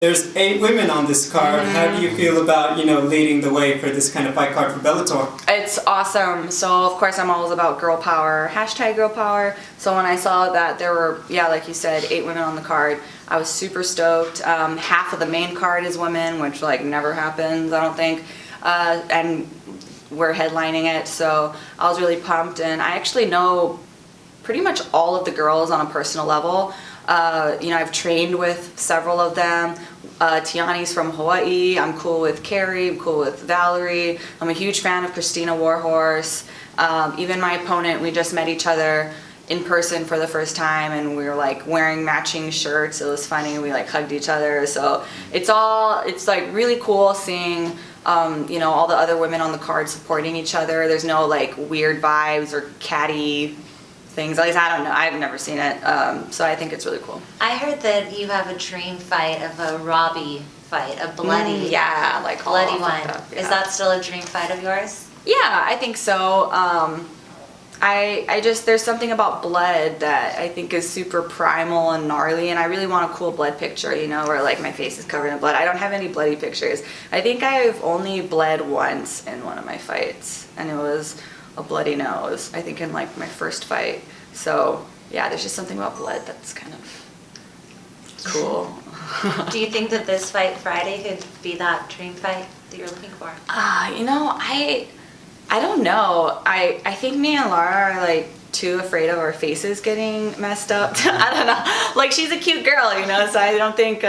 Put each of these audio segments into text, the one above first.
There's 8 women on this card. How do you feel about, leading the way for this kind of fight card for Bellator? It's awesome. So of course I'm always about girl power, hashtag girl power. So when I saw that there were, like you said, 8 women on the card, I was super stoked. Half of the main card is women, which never happens, I don't think. And we're headlining it, so I was really pumped. And I actually know pretty much all of the girls on a personal level. I've trained with several of them. Tiani's from Hawaii. I'm cool with Carrie. I'm cool with Valerie. I'm a huge fan of Christina Warhorse. Even my opponent, we just met each other in person for the first time, and we were wearing matching shirts. It was funny. We hugged each other. So it's really cool seeing all the other women on the card supporting each other. There's no weird vibes or catty things. At least I don't know. I've never seen it. So I think it's really cool. I heard that you have a dream fight of a Robbie fight, a bloody, bloody one. Yeah. Is that still a dream fight of yours? Yeah, I think so. There's something about blood that I think is super primal and gnarly, and I really want a cool blood picture, where my face is covered in blood. I don't have any bloody pictures. I think I've only bled once in one of my fights, and it was a bloody nose, I think in my first fight. So yeah, there's just something about blood that's kind of cool. Do you think that this fight Friday could be that dream fight that you're looking for? I don't know. I think me and Laura are too afraid of our faces getting messed up. I don't know. She's a cute girl, so I don't think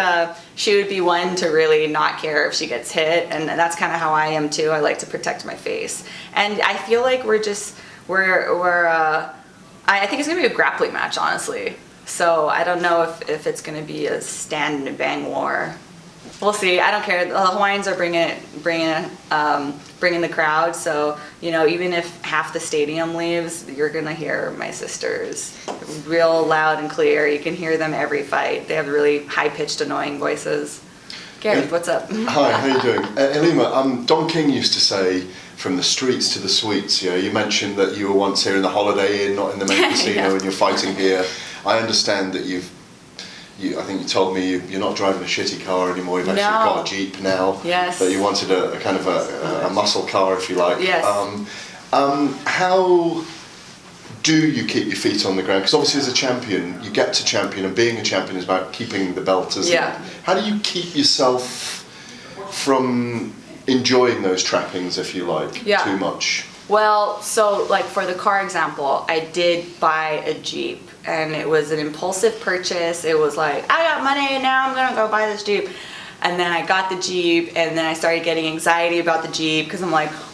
she would be one to really not care if she gets hit, and that's kind of how I am too. I like to protect my face. And I feel like I think it's going to be a grappling match, honestly. So I don't know if it's going to be a stand and bang war. We'll see. I don't care. The Hawaiians are bringing the crowd. So even if half the stadium leaves, you're gonna hear my sisters real loud and clear. You can hear them every fight. They have really high-pitched, annoying voices. Gary, what's up? Hi, how you doing? Ilima, Don King used to say, from the streets to the suites. You mentioned that you were once here in the Holiday Inn, not in the main casino, and you're fighting here. I understand that I think you told me you're not driving a shitty car anymore. You've actually got a Jeep now. Yes. That you wanted a kind of a muscle car, if you like. Yes. How do you keep your feet on the ground? Because obviously as a champion, you get to champion, and being a champion is about keeping the belt, isn't it? How do you keep yourself from enjoying those trappings, if you like, too much? Well, so for the car example, I did buy a Jeep, and it was an impulsive purchase. It was I got money and now I'm gonna go buy this Jeep. And then I got the Jeep, and then I started getting anxiety about the Jeep because I'm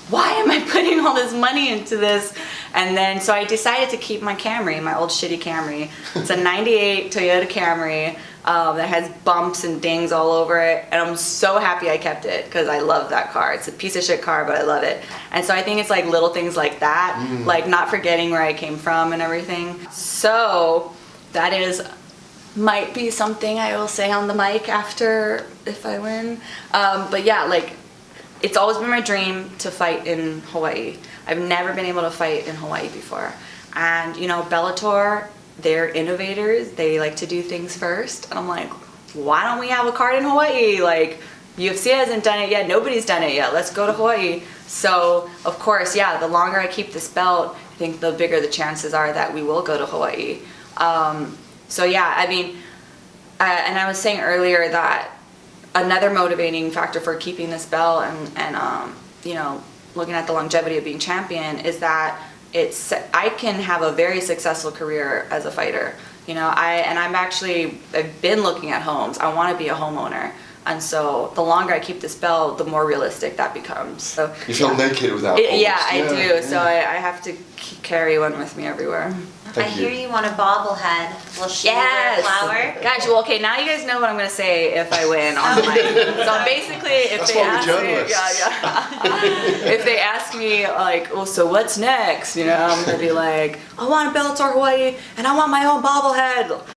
why am I putting all this money into this? And then so I decided to keep my Camry, my old shitty Camry. It's a 98 Toyota Camry that has bumps and dings all over it, and I'm so happy I kept it because I love that car. It's a piece of shit car, but I love it. And so I think it's little things like that, not forgetting where I came from and everything. So that might be something I will say on the mic after if I win. But yeah, it's always been my dream to fight in Hawaii. I've never been able to fight in Hawaii before. And Bellator, they're innovators. They like to do things first. And I'm why don't we have a card in Hawaii? UFC hasn't done it yet. Nobody's done it yet. Let's go to Hawaii. So of course, the longer I keep this belt, I think the bigger the chances are that we will go to Hawaii. So yeah, I mean, and I was saying earlier that another motivating factor for keeping this belt and looking at the longevity of being champion is that I can have a very successful career as a fighter. I've been looking at homes. I want to be a homeowner. And so the longer I keep this belt, the more realistic that becomes. So you feel naked without homes. Yeah, I do. Yeah. So I have to carry one with me everywhere. I hear you want a bobblehead. Will she wear a flower? Gosh, well, okay, now you guys know what I'm going to say if I win on the mic. So basically, if they ask me, if they ask me so what's next? I'm going to be I want a Bellator Hawaii, and I want my own bobblehead.